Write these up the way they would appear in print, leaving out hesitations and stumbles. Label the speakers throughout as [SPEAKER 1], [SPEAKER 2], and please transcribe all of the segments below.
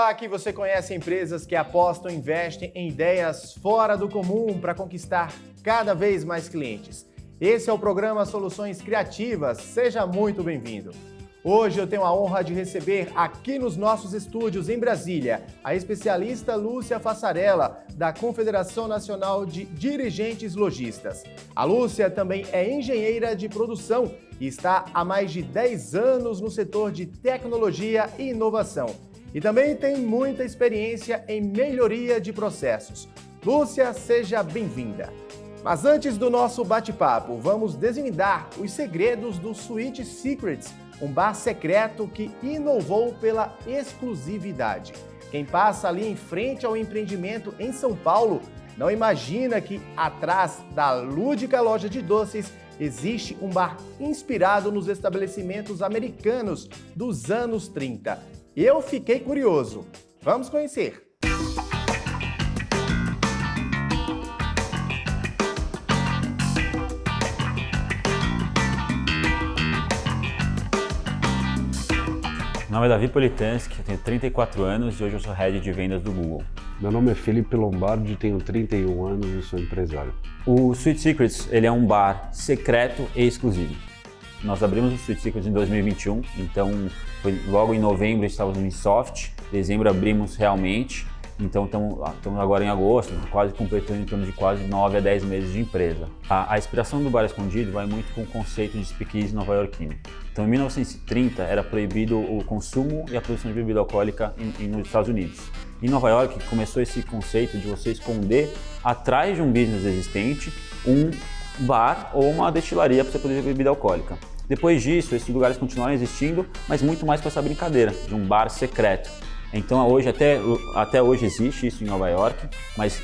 [SPEAKER 1] Olá, aqui você conhece empresas que apostam e investem em ideias fora do comum para conquistar cada vez mais clientes. Esse é o programa Soluções Criativas, seja muito bem-vindo. Hoje eu tenho a honra de receber aqui nos nossos estúdios em Brasília a especialista Lúcia Fassarella, da Confederação Nacional de Dirigentes Lojistas. A Lúcia também é engenheira de produção e está há mais de 10 anos no setor de tecnologia e inovação. E também tem muita experiência em melhoria de processos. Lúcia, seja bem-vinda. Mas antes do nosso bate-papo, vamos desvendar os segredos do Sweet Secrets, um bar secreto que inovou pela exclusividade. Quem passa ali em frente ao empreendimento em São Paulo não imagina que atrás da lúdica loja de doces existe um bar inspirado nos estabelecimentos americanos dos anos 30. Eu fiquei curioso. Vamos conhecer.
[SPEAKER 2] Meu nome é Davi Politansky, eu tenho 34 anos e hoje eu sou Head de Vendas do Google.
[SPEAKER 3] Meu nome é Felipe Lombardi, tenho 31 anos e sou empresário.
[SPEAKER 2] O Sweet Secrets ele é um bar secreto e exclusivo. Nós abrimos o Sweet Secrets em 2021, então foi logo em novembro estávamos no Insoft, dezembro abrimos realmente, então estamos agora em agosto, quase completando em torno de quase 9 a 10 meses de empresa. A inspiração do Bar Escondido vai muito com o conceito de speakeasy nova-iorquino. Então, em 1930 era proibido o consumo e a produção de bebida alcoólica nos Estados Unidos. Em Nova York começou esse conceito de você esconder atrás de um business existente um bar ou uma destilaria para você poder beber bebida alcoólica. Depois disso, esses lugares continuaram existindo, mas muito mais com essa brincadeira de um bar secreto. Então hoje, até hoje existe isso em Nova York, mas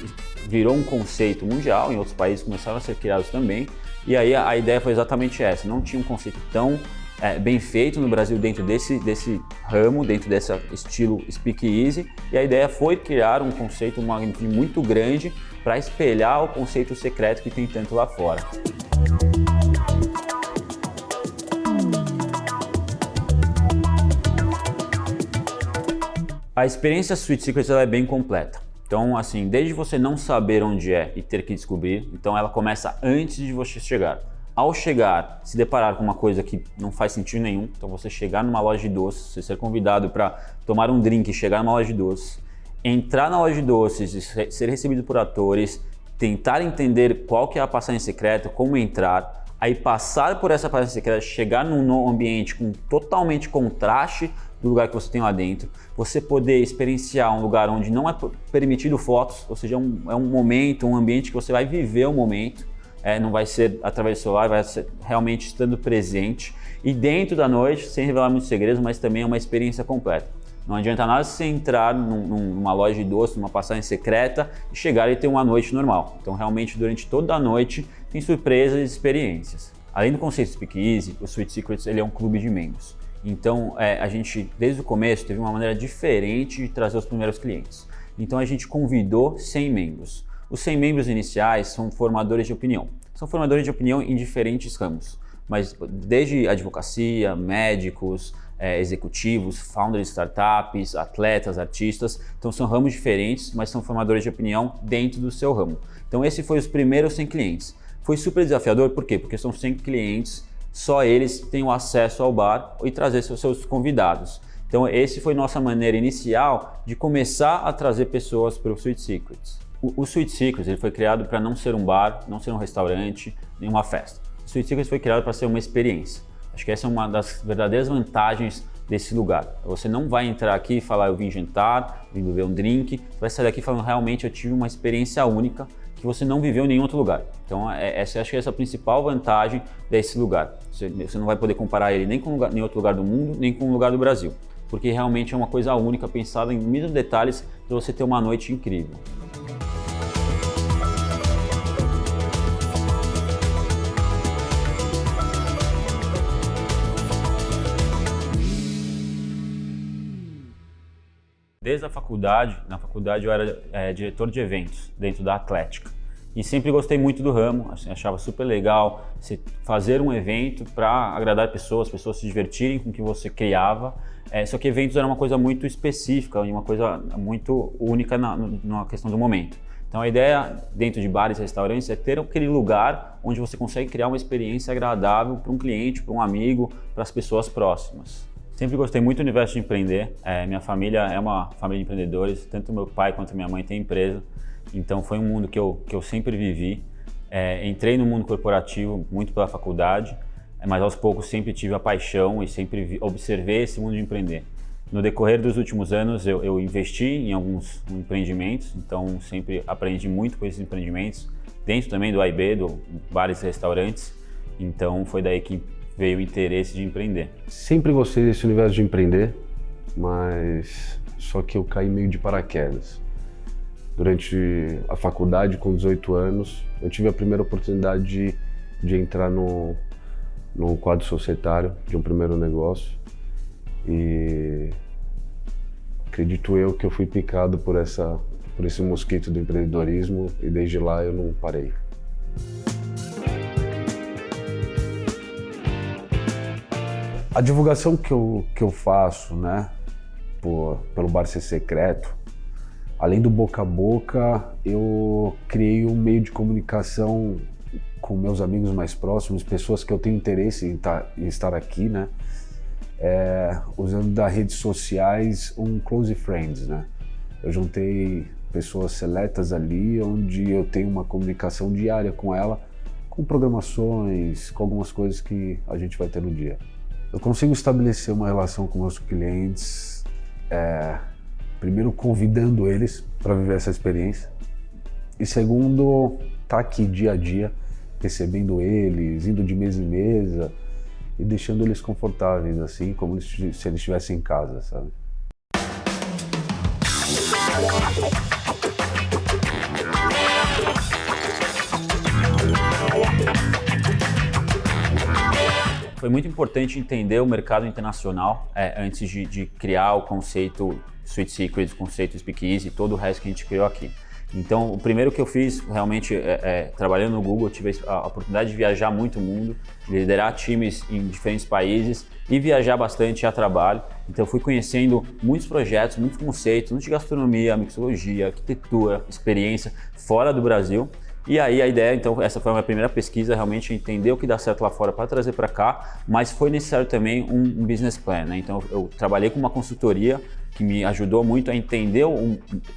[SPEAKER 2] virou um conceito mundial, em outros países começaram a ser criados também, e aí a ideia foi exatamente essa, não tinha um conceito tão bem feito no Brasil dentro desse ramo, dentro desse estilo speakeasy, e a ideia foi criar um conceito, uma magnitude muito grande para espelhar o conceito secreto que tem tanto lá fora. A experiência Sweet Secrets ela é bem completa. Então, assim, desde você não saber onde é e ter que descobrir, então ela começa antes de você chegar. Ao chegar, se deparar com uma coisa que não faz sentido nenhum, então você chegar numa loja de doces, você ser convidado para tomar um drink e chegar numa loja de doces, entrar na loja de doces, ser recebido por atores, tentar entender qual que é a passagem secreta, como entrar, aí passar por essa passagem secreta, chegar num ambiente com totalmente contraste do lugar que você tem lá dentro, você poder experienciar um lugar onde não é permitido fotos, ou seja, é um momento, um ambiente que você vai viver o momento, não vai ser através do celular, vai ser realmente estando presente e dentro da noite, sem revelar muitos segredos, mas também é uma experiência completa. Não adianta nada você entrar numa loja de doce, numa passagem secreta e chegar e ter uma noite normal. Então realmente durante toda a noite tem surpresas e experiências. Além do conceito Speakeasy, o Sweet Secrets ele é um clube de membros. Então a gente desde o começo teve uma maneira diferente de trazer os primeiros clientes. Então a gente convidou 100 membros. Os 100 membros iniciais são formadores de opinião. São formadores de opinião em diferentes ramos, mas desde advocacia, médicos, executivos, founders de startups, atletas, artistas. Então são ramos diferentes, mas são formadores de opinião dentro do seu ramo. Então esse foi os primeiros 100 clientes. Foi super desafiador, por quê? Porque são 100 clientes, só eles têm o acesso ao bar e trazer seus convidados. Então esse foi nossa maneira inicial de começar a trazer pessoas para o Sweet Secrets. O Sweet Secrets ele foi criado para não ser um bar, não ser um restaurante, nem uma festa. O Sweet Secrets foi criado para ser uma experiência. Acho que essa é uma das verdadeiras vantagens desse lugar. Você não vai entrar aqui e falar eu vim jantar, vim beber um drink, você vai sair daqui falando realmente eu tive uma experiência única que você não viveu em nenhum outro lugar. Então acho que essa é a principal vantagem desse lugar. Você não vai poder comparar ele nem com nenhum outro lugar do mundo, nem com um lugar do Brasil, porque realmente é uma coisa única, pensada em mínimos detalhes para você ter uma noite incrível. Desde a faculdade, na faculdade eu era diretor de eventos dentro da Atlética. e sempre gostei muito do ramo, assim, achava super legal fazer um evento para agradar pessoas se divertirem com o que você criava, só que eventos era uma coisa muito específica e uma coisa muito única na questão do momento. Então a ideia dentro de bares e restaurantes é ter aquele lugar onde você consegue criar uma experiência agradável para um cliente, para um amigo, para as pessoas próximas. Sempre gostei muito do universo de empreender, minha família é uma família de empreendedores, tanto meu pai quanto minha mãe têm empresa, então foi um mundo que eu sempre vivi. Entrei no mundo corporativo muito pela faculdade, mas aos poucos sempre tive a paixão e sempre observei esse mundo de empreender. No decorrer dos últimos anos eu investi em alguns empreendimentos, então sempre aprendi muito com esses empreendimentos, dentro também do AIB, do bares e restaurantes, então foi daí que veio o interesse de empreender.
[SPEAKER 3] Sempre gostei desse universo de empreender, mas só que eu caí meio de paraquedas. Durante a faculdade, com 18 anos, eu tive a primeira oportunidade de entrar no quadro societário de um primeiro negócio e acredito eu que eu fui picado por esse mosquito do empreendedorismo e desde lá eu não parei. A divulgação que eu faço, né, pelo Bar Ser Secreto, além do boca a boca, eu criei um meio de comunicação com meus amigos mais próximos, pessoas que eu tenho interesse em estar aqui, né, usando das redes sociais um close friends, né. Eu juntei pessoas seletas ali, onde eu tenho uma comunicação diária com ela, com programações, com algumas coisas que a gente vai ter no dia. Eu consigo estabelecer uma relação com meus clientes, primeiro convidando eles para viver essa experiência e segundo, tá aqui dia a dia, recebendo eles, indo de mesa em mesa e deixando eles confortáveis, assim, como se eles estivessem em casa, sabe?
[SPEAKER 2] Foi muito importante entender o mercado internacional antes de criar o conceito Sweet Secrets, o conceito Speakeasy e todo o resto que a gente criou aqui. Então, o primeiro que eu fiz, realmente, trabalhando no Google, eu tive a oportunidade de viajar muito o mundo, liderar times em diferentes países e viajar bastante a trabalho. Então, eu fui conhecendo muitos projetos, muitos conceitos, tanto de gastronomia, mixologia, arquitetura, experiência fora do Brasil. E aí a ideia, então, essa foi a minha primeira pesquisa, realmente entender o que dá certo lá fora para trazer para cá, mas foi necessário também um business plan, né? Então eu trabalhei com uma consultoria que me ajudou muito a entender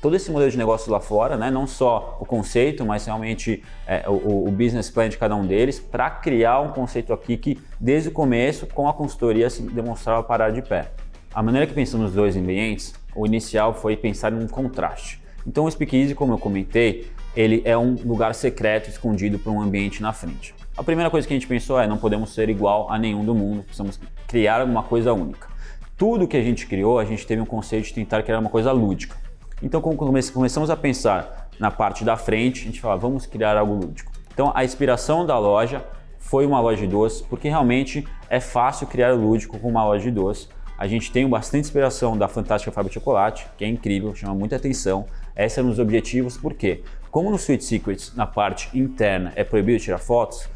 [SPEAKER 2] todo esse modelo de negócio lá fora, né? Não só o conceito, mas realmente o business plan de cada um deles, para criar um conceito aqui que desde o começo, com a consultoria, se demonstrava parar de pé. A maneira que pensamos nos dois ambientes, o inicial foi pensar em um contraste. Então o Speakeasy, como eu comentei, ele é um lugar secreto, escondido para um ambiente na frente. A primeira coisa que a gente pensou não podemos ser igual a nenhum do mundo, precisamos criar uma coisa única. Tudo que a gente criou, a gente teve um conceito de tentar criar uma coisa lúdica. Então, quando começamos a pensar na parte da frente, a gente falou, vamos criar algo lúdico. Então, a inspiração da loja foi uma loja de doce, porque realmente é fácil criar lúdico com uma loja de doce. A gente tem bastante inspiração da Fantástica Fábrica de Chocolate, que é incrível, chama muita atenção. Esses eram os objetivos, por quê? Como no Sweet Secrets, na parte interna, é proibido tirar fotos,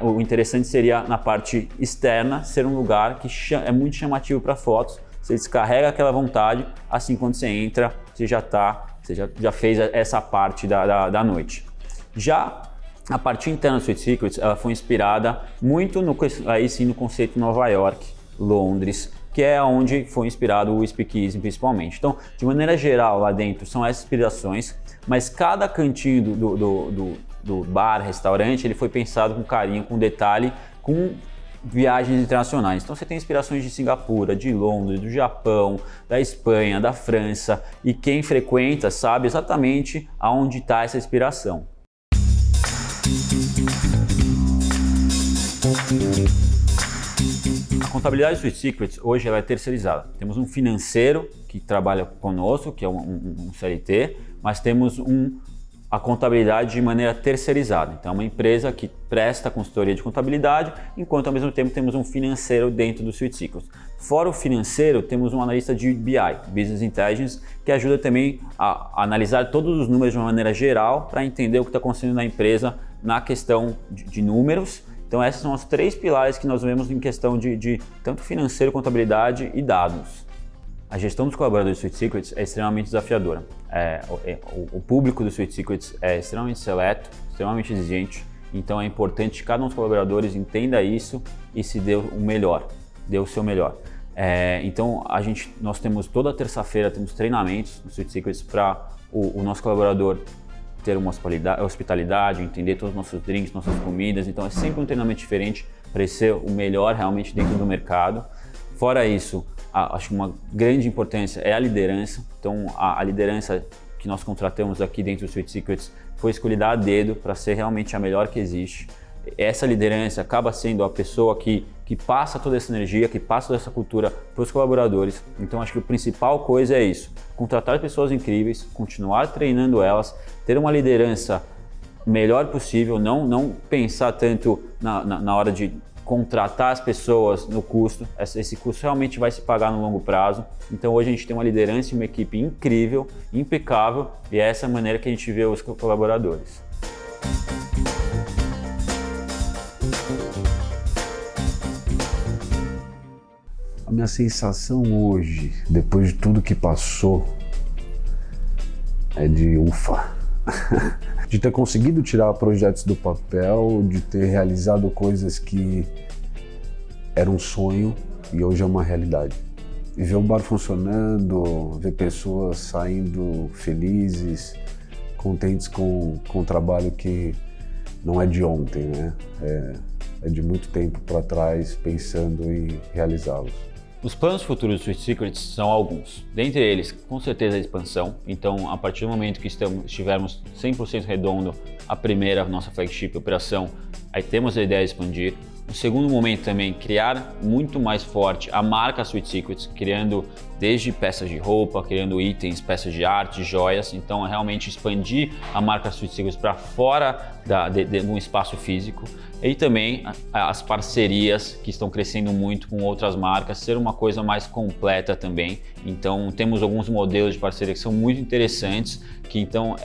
[SPEAKER 2] o interessante seria na parte externa ser um lugar que é muito chamativo para fotos. Você descarrega aquela vontade, assim quando você entra, você já fez essa parte da noite. Já a parte interna do Sweet Secrets, ela foi inspirada muito no conceito de Nova York, Londres, que é onde foi inspirado o Speakeasy principalmente. Então, de maneira geral, lá dentro são essas inspirações, mas cada cantinho do bar, restaurante, ele foi pensado com carinho, com detalhe, com viagens internacionais. Então você tem inspirações de Singapura, de Londres, do Japão, da Espanha, da França, e quem frequenta sabe exatamente aonde está essa inspiração. A contabilidade do Sweet Secrets hoje ela é terceirizada. Temos um financeiro que trabalha conosco, que é um CLT, mas temos um a contabilidade de maneira terceirizada. Então, é uma empresa que presta consultoria de contabilidade, enquanto ao mesmo tempo temos um financeiro dentro do Sweet Secrets. Fora o financeiro, temos um analista de BI, Business Intelligence, que ajuda também a analisar todos os números de uma maneira geral para entender o que está acontecendo na empresa na questão de números. Então, esses são os 3 pilares que nós vemos em questão de tanto financeiro, contabilidade e dados. A gestão dos colaboradores do Sweet Secrets é extremamente desafiadora. O público do Sweet Secrets é extremamente seleto, extremamente exigente, então é importante que cada um dos colaboradores entenda isso e se dê o melhor, dê o seu melhor. Então nós temos toda terça-feira temos treinamentos no Sweet Secrets para o nosso colaborador ter uma hospitalidade, entender todos os nossos drinks, nossas comidas, então é sempre um treinamento diferente para ele ser o melhor realmente dentro do mercado. Fora isso, acho que uma grande importância é a liderança. Então, a liderança que nós contratamos aqui dentro do Sweet Secrets foi escolhida a dedo para ser realmente a melhor que existe. Essa liderança acaba sendo a pessoa que passa toda essa energia, que passa toda essa cultura para os colaboradores. Então, acho que a principal coisa é isso: contratar pessoas incríveis, continuar treinando elas, ter uma liderança melhor possível, não pensar tanto na hora de contratar as pessoas no custo. Esse custo realmente vai se pagar no longo prazo. Então hoje a gente tem uma liderança e uma equipe incrível, impecável, e é essa a maneira que a gente vê os colaboradores.
[SPEAKER 3] A minha sensação hoje, depois de tudo que passou, é de ufa. De ter conseguido tirar projetos do papel, de ter realizado coisas que era um sonho e hoje é uma realidade. E ver o bar funcionando, ver pessoas saindo felizes, contentes com um trabalho que não é de ontem, né? É de muito tempo para trás, pensando em realizá-los.
[SPEAKER 2] Os planos futuros do Sweet Secrets são alguns. Dentre eles, com certeza, a expansão. Então, a partir do momento que estivermos 100% redondo a primeira nossa flagship operação, aí temos a ideia de expandir. No segundo momento também, criar muito mais forte a marca Sweet Secrets, criando desde peças de roupa, criando itens, peças de arte, joias. Então, é realmente expandir a marca Sweet Secrets para fora de um espaço físico. E também as parcerias que estão crescendo muito com outras marcas, ser uma coisa mais completa também. Então temos alguns modelos de parceria que são muito interessantes, que então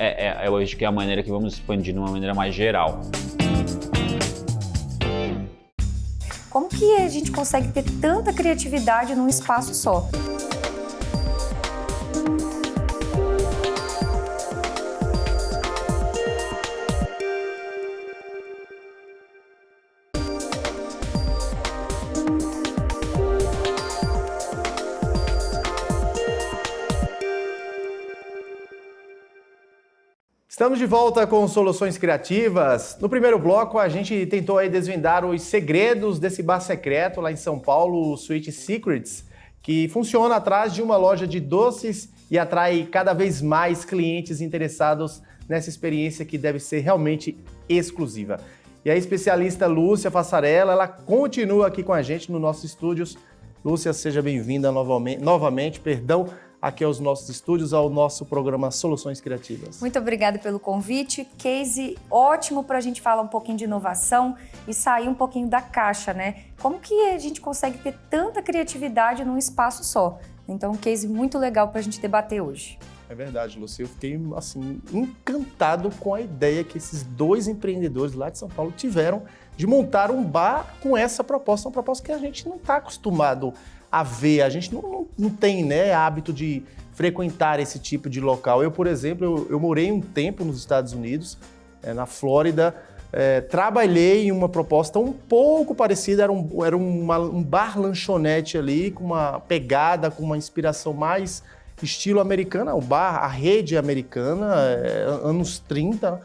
[SPEAKER 2] eu acho que é a maneira que vamos expandir de uma maneira mais geral.
[SPEAKER 4] Como que a gente consegue ter tanta criatividade num espaço só?
[SPEAKER 1] Estamos de volta com Soluções Criativas. No primeiro bloco, a gente tentou aí desvendar os segredos desse bar secreto lá em São Paulo, o Sweet Secrets, que funciona atrás de uma loja de doces e atrai cada vez mais clientes interessados nessa experiência que deve ser realmente exclusiva. E a especialista Lúcia Fassarella, ela continua aqui com a gente nos nossos estúdios. Lúcia, seja bem-vinda novamente, aqui aos nossos estúdios, ao nosso programa Soluções Criativas.
[SPEAKER 4] Muito obrigada pelo convite. Case ótimo para a gente falar um pouquinho de inovação e sair um pouquinho da caixa, né? Como que a gente consegue ter tanta criatividade num espaço só? Então, um case muito legal para a gente debater hoje.
[SPEAKER 1] É verdade, Lúcia. Eu fiquei, assim, encantado com a ideia que esses 2 empreendedores lá de São Paulo tiveram de montar um bar com essa proposta. Uma proposta que a gente não está acostumado a ver, a gente não tem, né, hábito de frequentar esse tipo de local. Eu, por exemplo, eu morei um tempo nos Estados Unidos, na Flórida, trabalhei em uma proposta um pouco parecida, era um bar lanchonete ali, com uma pegada, com uma inspiração mais estilo americana, o bar, a rede americana, anos 30,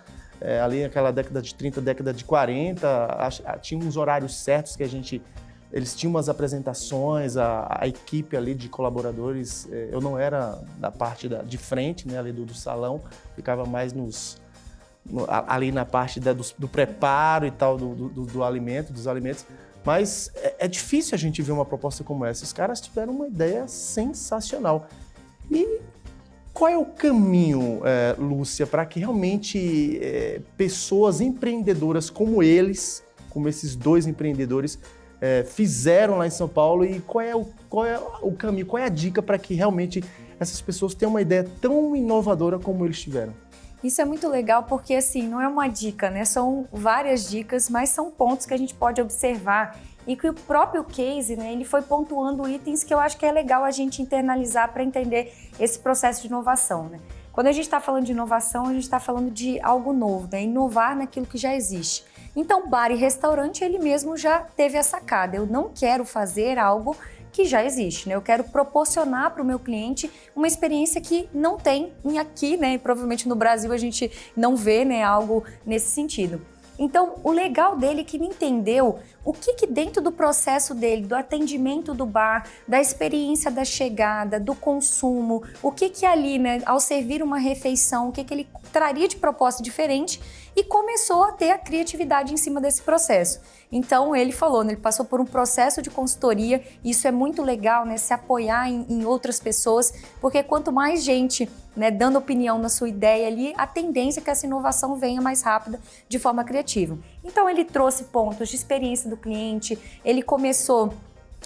[SPEAKER 1] ali naquela década de 30, década de 40, tinha uns horários certos que eles tinham umas apresentações, a equipe ali de colaboradores, eu não era da parte de frente, né, ali do salão, ficava mais ali na parte do preparo e tal, do alimento, dos alimentos, mas é difícil a gente ver uma proposta como essa. Os caras tiveram uma ideia sensacional. E Qual é o caminho, Lúcia, para que realmente pessoas empreendedoras como esses dois empreendedores, fizeram lá em São Paulo, e qual é o caminho, qual é a dica para que realmente essas pessoas tenham uma ideia tão inovadora como eles tiveram?
[SPEAKER 4] Isso é muito legal porque, assim, não é uma dica, né? São várias dicas, mas são pontos que a gente pode observar e que o próprio case, né, ele foi pontuando itens que eu acho que é legal a gente internalizar para entender esse processo de inovação, né? Quando a gente está falando de inovação, a gente está falando de algo novo, né? Inovar naquilo que já existe. Então, bar e restaurante, ele mesmo já teve a sacada. Eu não quero fazer algo que já existe, né? Eu quero proporcionar para o meu cliente uma experiência que não tem aqui, né? E provavelmente no Brasil a gente não vê, né, algo nesse sentido. Então, o legal dele é que ele entendeu o que dentro do processo dele, do atendimento do bar, da experiência da chegada, do consumo, o que ali, né, ao servir uma refeição, o que ele traria de proposta diferente, e começou a ter a criatividade em cima desse processo. Então, ele falou, né, ele passou por um processo de consultoria, e isso é muito legal, né, se apoiar em outras pessoas, porque quanto mais gente, né, dando opinião na sua ideia ali, a tendência é que essa inovação venha mais rápida, de forma criativa. Então, ele trouxe pontos de experiência do cliente, ele começou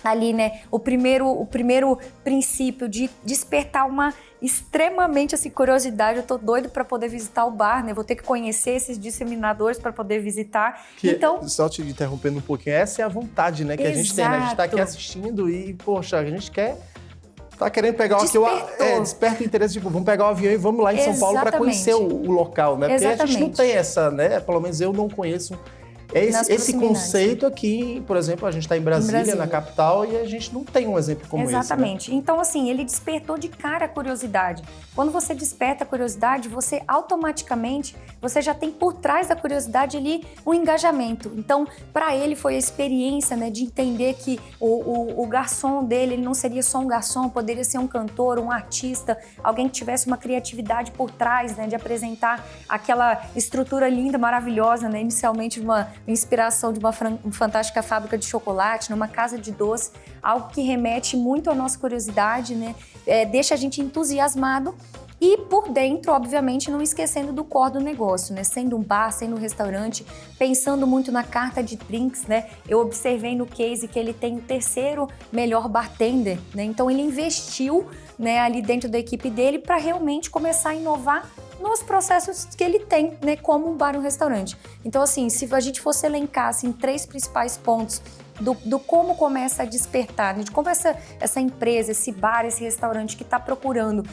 [SPEAKER 4] ali, né, o primeiro princípio de despertar uma extremamente assim, curiosidade. Eu tô doido para poder visitar o bar, né? Vou ter que conhecer esses disseminadores para poder visitar. Então,
[SPEAKER 1] só te interrompendo um pouquinho, essa é a vontade, né, que a gente tem, né? A gente tá aqui assistindo e, poxa, a gente tá querendo pegar desperta o interesse, tipo, vamos pegar o avião e vamos lá em São Paulo para conhecer o local, né? Porque a gente não tem essa, né? Pelo menos eu não conheço esse conceito aqui. Por exemplo, a gente está em Brasília, na capital, e a gente não tem um exemplo como esse.
[SPEAKER 4] Exatamente.
[SPEAKER 1] Né?
[SPEAKER 4] Então, assim, ele despertou de cara a curiosidade. Quando você desperta a curiosidade, você automaticamente, você já tem por trás da curiosidade ali um engajamento. Então, para ele foi a experiência, né, de entender que o garçom dele, ele não seria só um garçom, poderia ser um cantor, um artista, alguém que tivesse uma criatividade por trás, né, de apresentar aquela estrutura linda, maravilhosa, né, inicialmente uma inspiração de uma fantástica fábrica de chocolate, numa casa de doce, algo que remete muito à nossa curiosidade, né? Deixa a gente entusiasmado e por dentro, obviamente, não esquecendo do core do negócio, né? Sendo um bar, sendo um restaurante, pensando muito na carta de drinks, né? Eu observei no case que ele tem o 3º melhor bartender, né? Então ele investiu, né, ali dentro da equipe dele para realmente começar a inovar nos processos que ele tem, né, como um bar e um restaurante. Então, assim, se a gente fosse elencar assim, 3 principais pontos do como começa a despertar, né, de como essa empresa, esse bar, esse restaurante que está procurando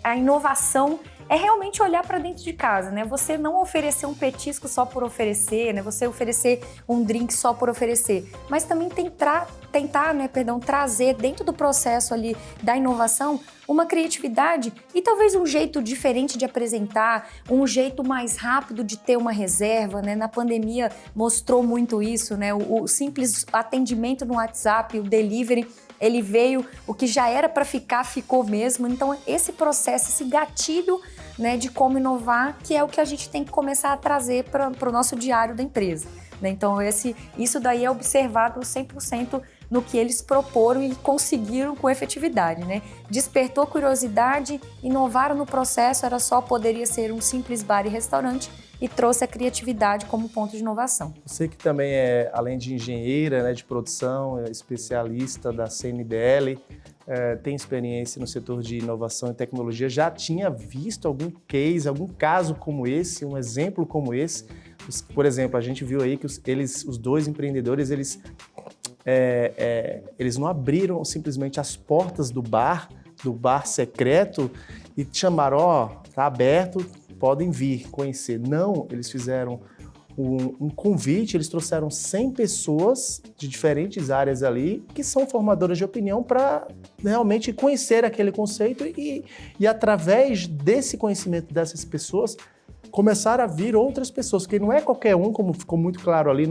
[SPEAKER 4] a inovação, é realmente olhar para dentro de casa, né? Você não oferecer um petisco só por oferecer, né? Você oferecer um drink só por oferecer, mas também tentar, né, trazer dentro do processo ali da inovação uma criatividade e talvez um jeito diferente de apresentar, um jeito mais rápido de ter uma reserva, né? Na pandemia mostrou muito isso, né? O simples atendimento no WhatsApp, o delivery, ele veio, o que já era para ficar, ficou mesmo. Então, esse processo, esse gatilho, né, de como inovar, que é o que a gente tem que começar a trazer para o nosso diário da empresa, né? Então, isso daí é observado 100% no que eles proporam e conseguiram com efetividade, né? Despertou curiosidade, inovaram no processo, poderia ser um simples bar e restaurante, e trouxe a criatividade como ponto de inovação.
[SPEAKER 1] Você que também é, além de engenheira, né, de produção, é especialista da CNDL, tem experiência no setor de inovação e tecnologia, já tinha visto algum case, algum caso como esse, um exemplo como esse? Por exemplo, a gente viu aí que os dois empreendedores, eles não abriram simplesmente as portas do bar secreto e chamaram, tá aberto, podem vir conhecer. Não, eles fizeram um convite, eles trouxeram 100 pessoas de diferentes áreas ali, que são formadoras de opinião, para realmente conhecer aquele conceito e através desse conhecimento dessas pessoas, começar a vir outras pessoas, porque não é qualquer um, como ficou muito claro ali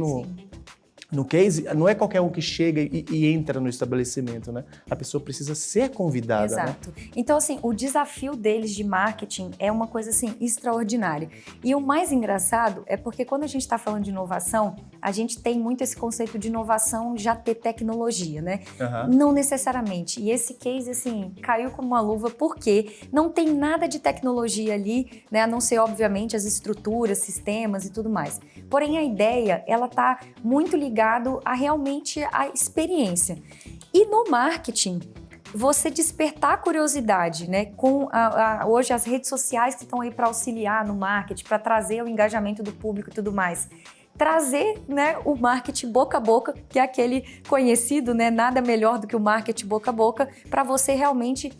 [SPEAKER 1] no case, não é qualquer um que chega e entra no estabelecimento, né? A pessoa precisa ser convidada,
[SPEAKER 4] Exato.
[SPEAKER 1] né?
[SPEAKER 4] Então, assim, o desafio deles de marketing é uma coisa, assim, extraordinária. E o mais engraçado é porque quando a gente está falando de inovação, a gente tem muito esse conceito de inovação já ter tecnologia, né?
[SPEAKER 1] Uhum.
[SPEAKER 4] Não necessariamente. E esse case, assim, caiu como uma luva porque não tem nada de tecnologia ali, né? A não ser, obviamente, as estruturas, sistemas e tudo mais. Porém, a ideia, ela tá muito ligada a realmente a experiência. E no marketing, você despertar a curiosidade, né? Com hoje as redes sociais que estão aí para auxiliar no marketing, para trazer o engajamento do público e tudo mais. Trazer, né, o marketing boca a boca, que é aquele conhecido, né? Nada melhor do que o marketing boca a boca, para você realmente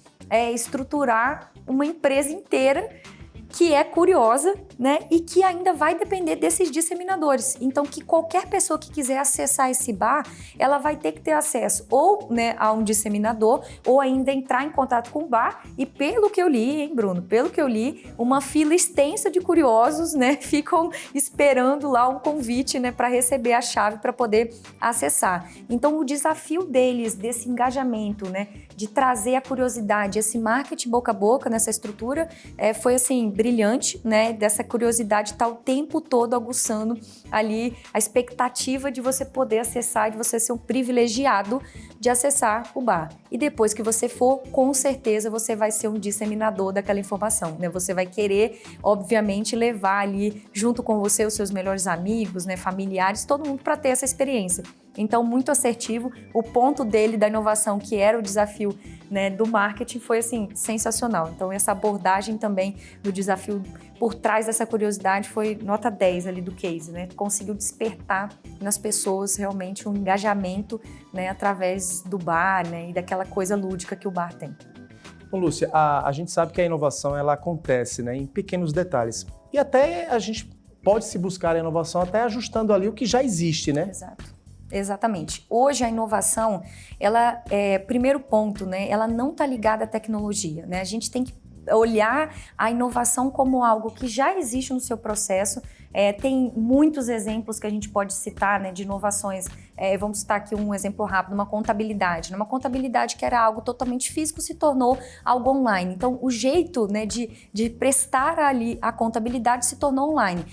[SPEAKER 4] estruturar uma empresa inteira que é curiosa, né, e que ainda vai depender desses disseminadores. Então, que qualquer pessoa que quiser acessar esse bar, ela vai ter que ter acesso ou, né, a um disseminador, ou ainda entrar em contato com o bar. E pelo que eu li, hein, Bruno? Pelo que eu li, uma fila extensa de curiosos, né, ficam esperando lá um convite, né, para receber a chave para poder acessar. Então, o desafio deles, desse engajamento, né, de trazer a curiosidade, esse marketing boca a boca nessa estrutura, foi assim, brilhante, né? Dessa curiosidade estar o tempo todo aguçando ali a expectativa de você poder acessar, de você ser um privilegiado de acessar o bar. E depois que você for, com certeza você vai ser um disseminador daquela informação, né? Você vai querer, obviamente, levar ali junto com você os seus melhores amigos, né? Familiares, todo mundo para ter essa experiência. Então, muito assertivo. O ponto dele da inovação, que era o desafio, né, do marketing, foi assim, sensacional. Então, essa abordagem também do desafio por trás dessa curiosidade foi nota 10 ali do case, né? Conseguiu despertar nas pessoas realmente um engajamento, né, através do bar, né, e daquela coisa lúdica que o bar tem.
[SPEAKER 1] Bom, Lúcia, a gente sabe que a inovação ela acontece, né, em pequenos detalhes. E até a gente pode se buscar a inovação até ajustando ali o que já existe, né?
[SPEAKER 4] Exato. Exatamente. Hoje a inovação, ela primeiro ponto, né? Ela não está ligada à tecnologia, né? A gente tem que olhar a inovação como algo que já existe no seu processo. Tem muitos exemplos que a gente pode citar, né, de inovações. Vamos citar aqui um exemplo rápido, uma contabilidade. Uma contabilidade que era algo totalmente físico se tornou algo online. Então, o jeito, né, de prestar ali a contabilidade se tornou online.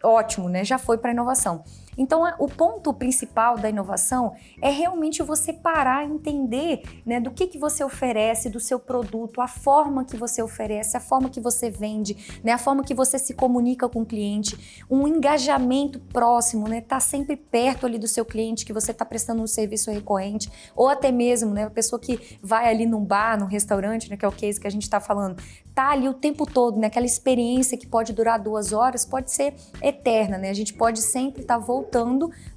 [SPEAKER 4] Ótimo, né? Já foi para a inovação. Então, o ponto principal da inovação é realmente você parar e entender, né, do que você oferece, do seu produto, a forma que você oferece, a forma que você vende, né, a forma que você se comunica com o cliente, um engajamento próximo, né, tá sempre perto ali do seu cliente, que você está prestando um serviço recorrente, ou até mesmo, né, a pessoa que vai ali num bar, num restaurante, né, que é o case que a gente está falando, tá ali o tempo todo, né, aquela experiência que pode durar 2 horas, pode ser eterna, né, a gente pode sempre estar voltando,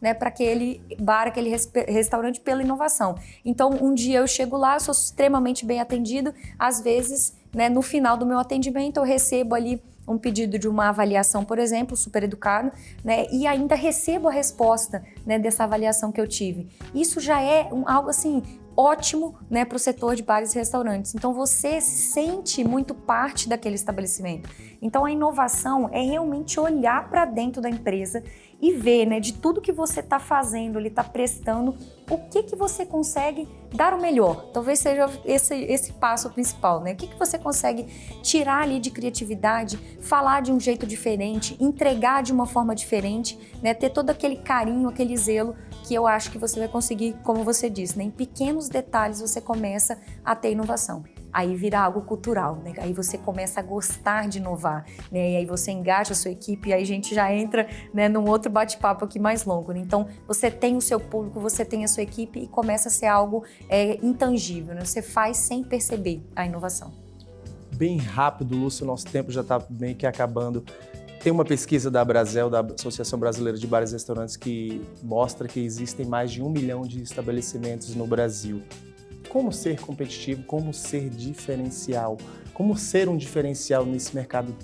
[SPEAKER 4] né, para aquele bar, aquele restaurante pela inovação. Então, um dia eu chego lá, eu sou extremamente bem atendido, às vezes, né, no final do meu atendimento eu recebo ali um pedido de uma avaliação, por exemplo, super educado, né, e ainda recebo a resposta, né, dessa avaliação que eu tive. Isso já é algo assim ótimo, né, para o setor de bares e restaurantes. Então você se sente muito parte daquele estabelecimento. Então a inovação é realmente olhar para dentro da empresa e ver, né, de tudo que você está fazendo, ele está prestando, o que você consegue dar o melhor. Talvez seja esse passo principal, né? O que você consegue tirar ali de criatividade, falar de um jeito diferente, entregar de uma forma diferente, né? Ter todo aquele carinho, aquele zelo que eu acho que você vai conseguir, como você disse, né? Em pequenos detalhes você começa a ter inovação. Aí vira algo cultural, né? Aí você começa a gostar de inovar, né? E aí você engaja a sua equipe e aí a gente já entra, né, num outro bate-papo aqui mais longo, né? Então, você tem o seu público, você tem a sua equipe e começa a ser algo intangível, né? Você faz sem perceber a inovação.
[SPEAKER 1] Bem rápido, Lúcio, nosso tempo já está bem que acabando. Tem uma pesquisa da Brasel, da Associação Brasileira de Bares e Restaurantes, que mostra que existem mais de 1 milhão de estabelecimentos no Brasil. Como ser competitivo, como ser diferencial, como ser um diferencial nesse mercado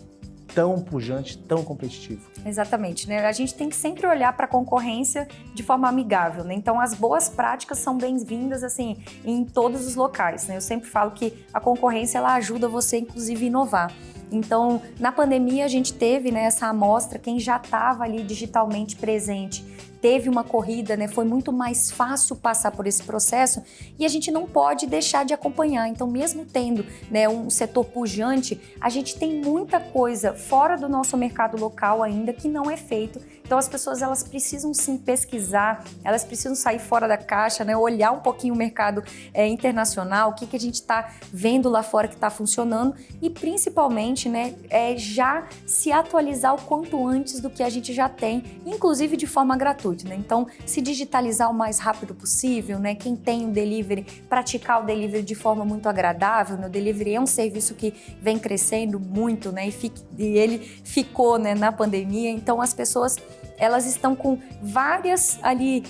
[SPEAKER 1] tão pujante, tão competitivo.
[SPEAKER 4] Exatamente, né? A gente tem que sempre olhar para a concorrência de forma amigável, né? Então, as boas práticas são bem-vindas, assim, em todos os locais, né? Eu sempre falo que a concorrência, ela ajuda você, inclusive, a inovar. Então, na pandemia, a gente teve, né, essa amostra, quem já estava ali digitalmente presente, teve uma corrida, né? Foi muito mais fácil passar por esse processo e a gente não pode deixar de acompanhar. Então, mesmo tendo, né, um setor pujante, a gente tem muita coisa fora do nosso mercado local ainda que não é feito. Então, as pessoas elas precisam sim pesquisar, elas precisam sair fora da caixa, né? Olhar um pouquinho o mercado internacional, o que a gente está vendo lá fora que está funcionando e principalmente, né, já se atualizar o quanto antes do que a gente já tem, inclusive de forma gratuita, né? Então, se digitalizar o mais rápido possível, né? Quem tem o delivery, praticar o delivery de forma muito agradável, né? O delivery é um serviço que vem crescendo muito, né? E ele ficou, né, na pandemia, então as pessoas elas estão com várias ali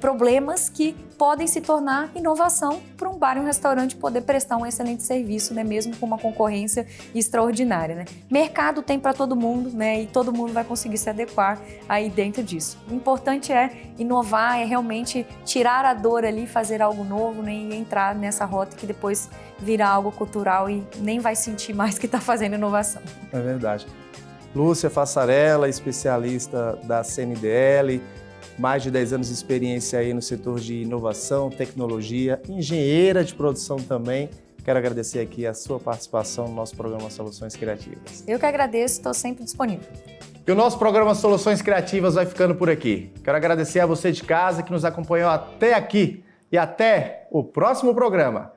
[SPEAKER 4] problemas que podem se tornar inovação para um bar e um restaurante poder prestar um excelente serviço, né? Mesmo com uma concorrência extraordinária, né? Mercado tem para todo mundo, né? E todo mundo vai conseguir se adequar aí dentro disso. O importante é inovar, é realmente tirar a dor ali, fazer algo novo, né? E entrar nessa rota que depois virá algo cultural e nem vai sentir mais que está fazendo inovação.
[SPEAKER 1] É verdade. Lúcia Fassarella, especialista da CNDL, mais de 10 anos de experiência aí no setor de inovação, tecnologia, engenheira de produção também. Quero agradecer aqui a sua participação no nosso programa Soluções Criativas.
[SPEAKER 4] Eu que agradeço, estou sempre disponível.
[SPEAKER 1] E o nosso programa Soluções Criativas vai ficando por aqui. Quero agradecer a você de casa que nos acompanhou até aqui e até o próximo programa.